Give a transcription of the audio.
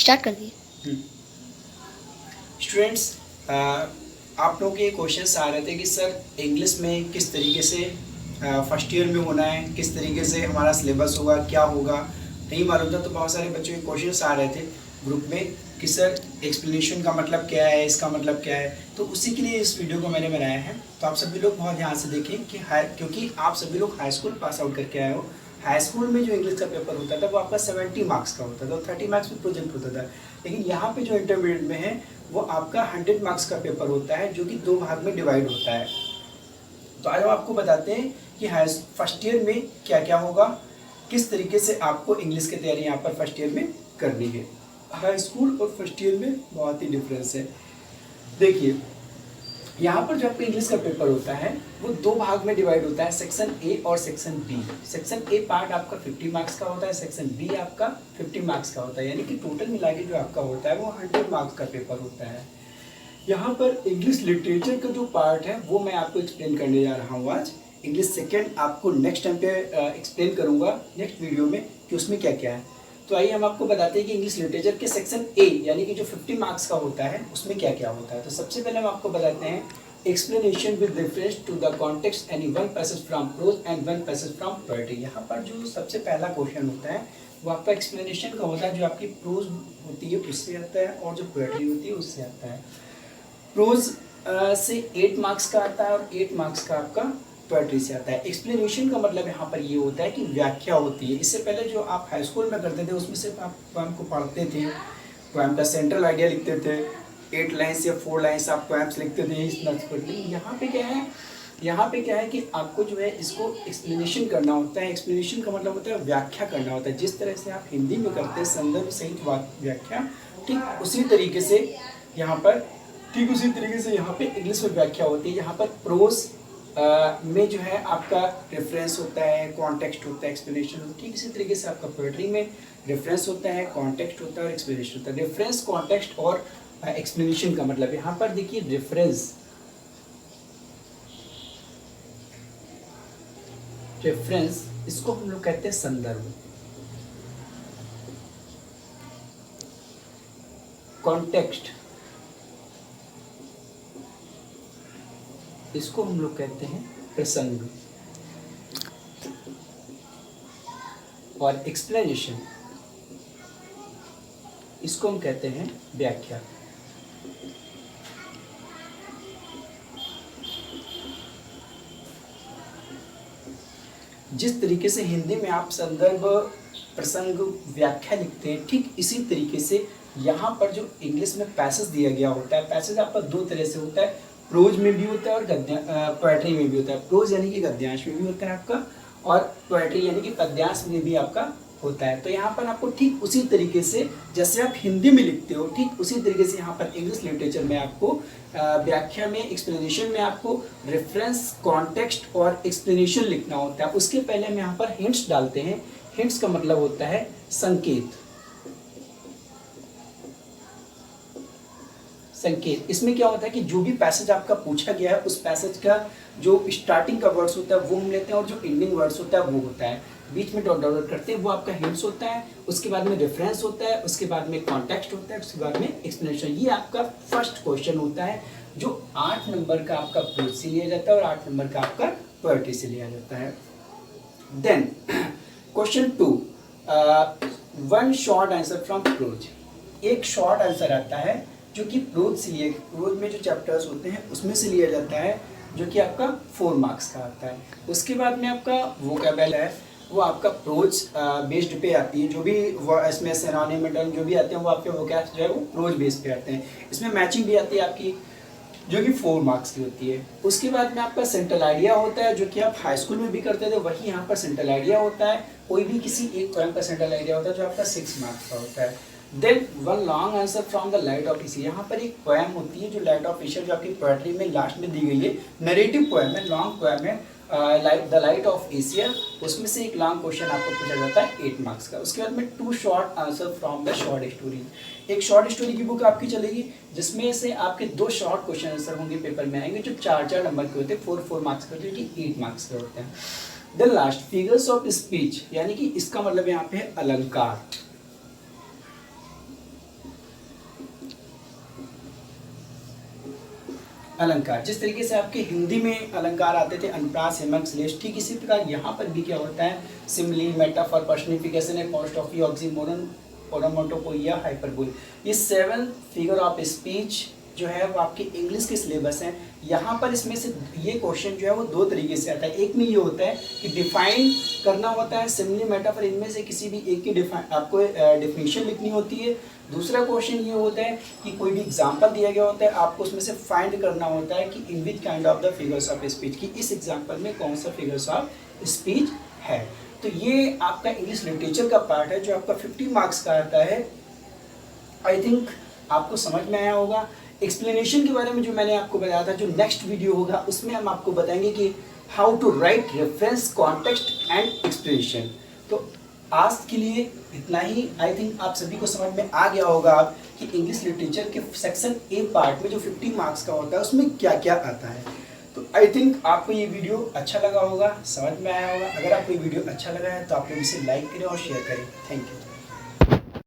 Start कर दिए। Students, आप लोगों के क्वेश्चंस आ रहे थे कि सर इंग्लिश में किस तरीके से फर्स्ट ईयर में होना है, किस तरीके से हमारा सिलेबस होगा, क्या होगा, नहीं मालूम था। तो बहुत सारे बच्चों के क्वेश्चंस आ रहे थे ग्रुप में कि सर एक्सप्लेनेशन का मतलब क्या है, इसका मतलब क्या है। तो उसी के लिए इस वीडियो को मैंने बनाया है। तो आप सभी लोग बहुत ध्यान से देखें कि क्योंकि आप सभी लोग हाई स्कूल पास आउट करके आए हो। हाई स्कूल में जो इंग्लिश का पेपर होता था वो आपका 70 मार्क्स का होता था और 30 मार्क्स में प्रोजेक्ट होता था। लेकिन यहाँ पे जो इंटरमीडिएट में है वो आपका 100 मार्क्स का पेपर होता है, जो कि 2 भाग में डिवाइड होता है। तो आज हम आपको बताते हैं कि फर्स्ट ईयर में क्या क्या होगा, किस तरीके से आपको इंग्लिश की तैयारी यहाँ पर फर्स्ट ईयर में करनी है। हाई स्कूल और फर्स्ट ईयर में बहुत ही डिफरेंस है। देखिए, यहाँ पर जो आपका इंग्लिश का पेपर होता है वो 2 भाग में डिवाइड होता है, सेक्शन ए और section B. Section A part आपका 50 मार्क्स का होता है, सेक्शन बी आपका 50 मार्क्स का होता है, यानी कि टोटल मिला के जो आपका होता है वो 100 मार्क्स का पेपर होता है। यहाँ पर इंग्लिश लिटरेचर का जो पार्ट है वो मैं आपको एक्सप्लेन करने जा रहा हूँ आज। इंग्लिश सेकेंड आपको नेक्स्ट टाइम पे एक्सप्लेन करूँगा नेक्स्ट वीडियो में कि उसमें क्या क्या है। तो आइए हम आपको बताते हैं कि इंग्लिश लिटरेचर के सेक्शन ए यानी कि जो 50 मार्क्स का होता है उसमें क्या क्या होता है। तो सबसे पहले हम आपको बताते हैं explanation with reference to the context any one passage from prose and one passage from poetry. यहाँ पर जो सबसे पहला क्वेश्चन होता है वो आपका एक्सप्लेनेशन का होता है, जो आपकी प्रोज होती है उससे आता है और जो पोएट्री होती है उससे आता है। प्रोज से 8 मार्क्स का आता है और 8 मार्क्स का आपका पोएट्री से आता है। एक्सप्लेनेशन का मतलब यहाँ पर ये होता है कि व्याख्या होती है। इससे पहले जो आप हाई स्कूल में करते थे उसमें सिर्फ आप पोएम को पढ़ते थे, पोएम का सेंट्रल आइडिया लिखते थे, 8 लाइन्स या 4 लाइन्स आप पोएम्स लिखते थे इस नर्स पर। लेकिन यहाँ पे क्या है कि आपको जो है इसको एक्सप्लेनेशन करना होता है। एक्सप्लेनेशन का मतलब होता है व्याख्या करना होता है। जिस तरह से आप हिंदी में करते हैं संदर्भ सहित व्याख्या, ठीक उसी तरीके से यहाँ पे इंग्लिश में व्याख्या होती है। यहाँ पर प्रोज में जो है आपका रेफरेंस होता है, कॉन्टेक्स्ट होता है, एक्सप्लेनेशन होता है। ठीक इसी तरीके से आपका पोएट्री में रेफरेंस होता है, कॉन्टेक्स्ट होता है और एक्सप्लेनेशन होता है। रेफरेंस, कॉन्टेक्स्ट और एक्सप्लेनेशन का मतलब यहाँ पर देखिए रेफरेंस इसको हम लोग कहते हैं संदर्भ, कॉन्टेक्स्ट इसको हम लोग कहते हैं प्रसंग और एक्सप्लेनेशन इसको हम कहते हैं व्याख्या। जिस तरीके से हिंदी में आप संदर्भ, प्रसंग, व्याख्या लिखते हैं, ठीक इसी तरीके से यहाँ पर जो इंग्लिश में पैसेज दिया गया होता है, पैसेज आपका 2 तरह से होता है, प्रोज में भी होता है और पोएट्री में भी होता है। प्रोज यानी कि गद्यांश में भी होता है आपका, और पोएट्री यानी कि पद्यांश में भी आपका होता है। तो यहाँ पर आपको ठीक उसी तरीके से जैसे आप हिंदी में लिखते हो, ठीक उसी तरीके से यहाँ पर इंग्लिश लिटरेचर में आपको व्याख्या में, एक्सप्लेनेशन में आपको रेफरेंस, कॉन्टेक्स्ट और एक्सप्लेनेशन लिखना होता है। उसके पहले हम यहाँ पर हिंट्स डालते हैं। हिंट्स का मतलब होता है संकेत। इसमें क्या होता है कि जो भी पैसेज आपका पूछा गया है उस पैसेज का जो स्टार्टिंग का वर्ड्स होता है वो हम लेते हैं और जो एंडिंग वर्ड्स होता है वो होता है, बीच में डॉट डॉट करते हैं, वो आपका हिंट्स होता है। उसके बाद में रेफरेंस होता है, उसके बाद में कॉन्टेक्स्ट होता है, उसके बाद में एक्सप्लेनेशन। ये आपका फर्स्ट क्वेश्चन होता है जो 8 नंबर का आपका प्रोज से लिया जाता है और 8 नंबर का आपका पोएट्री से लिया जाता है। Then question 2, one short answer from prose. एक शॉर्ट आंसर आता है जो कि प्रोज में जो चैप्टर्स होते हैं उसमें से लिया जाता है, जो कि आपका 4 मार्क्स का आता है। उसके बाद में आपका वोकैबुलरी है, वो आपका प्रोज बेस्ड पे आती है। जो भी इसमें सिनोनिम जो भी आते हैं वो आपके वोकैब्स जो है वो प्रोज बेस पे आते हैं। इसमें मैचिंग भी आती है आपकी, जो कि 4 मार्क्स की होती है। उसके बाद में आपका सेंट्रल आइडिया होता है, जो कि आप हाई स्कूल में भी करते थे, वही यहाँ पर सेंट्रल आइडिया होता है। कोई भी किसी एक पोएम का सेंट्रल आइडिया होता है जो आपका 6 मार्क्स का होता है। Then one long answer from the light of Asia. यहाँ पर एक पोएम होती है जो लाइट ऑफ एशिया, जो आपकी पोएट्री में लास्ट में दी गई है, नरेटिव पोएम है, लॉन्ग पोएम है, द लाइट ऑफ एशिया। उसमें से एक लॉन्ग क्वेश्चन आपको पूछा जाता है 8 मार्क्स का। उसके बाद में 2 short answer from the short story. एक शॉर्ट स्टोरी की बुक आपकी चलेगी जिसमें से आपके 2 शॉर्ट क्वेश्चन आंसर होंगे, पेपर में आएंगे, जो 4-4 नंबर के होते हैं, 4-4 मार्क्स के होते हैं, जो 8 मार्क्स के होते हैं। Then last figures of speech, यानी कि इसका मतलब यहाँ पे है अलंकार। अलंकार, जिस तरीके से आपके हिंदी में अलंकार आते थे अनुप्रास, यमक, श्लेष, ठीक इसी प्रकार यहाँ पर भी क्या होता है simile, metaphor, personification, apostrophe, oxymoron, ओनोमेटोपोइया, hyperbole, ये 7 फिगर ऑफ स्पीच जो है वो आपके इंग्लिश के सिलेबस हैं। यहाँ पर इसमें से ये क्वेश्चन जो है वो 2 तरीके से आता है। एक में ये होता है कि डिफाइन करना होता है सिमिली, मेटाफर, इनमें से किसी भी एक की आपको डेफिनेशन लिखनी होती है। दूसरा क्वेश्चन ये होता है कि कोई भी एग्जांपल दिया गया होता है, आपको उसमें से फाइंड करना होता है कि in which kind of the figures of speech, कि इस एग्जांपल में कौन सा फिगर्स ऑफ स्पीच है। तो ये आपका इंग्लिश लिटरेचर का पार्ट है जो आपका 50 मार्क्स का आता है। आई थिंक आपको समझ में आया होगा। एक्सप्लेनेशन के बारे में जो मैंने आपको बताया था, जो नेक्स्ट वीडियो होगा उसमें हम आपको बताएंगे कि how to write reference, context and explanation. तो आज के लिए इतना ही। आई थिंक आप सभी को समझ में आ गया होगा आप कि इंग्लिश लिटरेचर के सेक्शन ए पार्ट में जो 50 मार्क्स का होता है उसमें क्या क्या आता है। तो आई थिंक आपको ये वीडियो अच्छा लगा होगा, समझ में आया होगा। अगर आपको ये वीडियो अच्छा लगा है तो आप लोग इसे लाइक करें और शेयर करें। Thank you.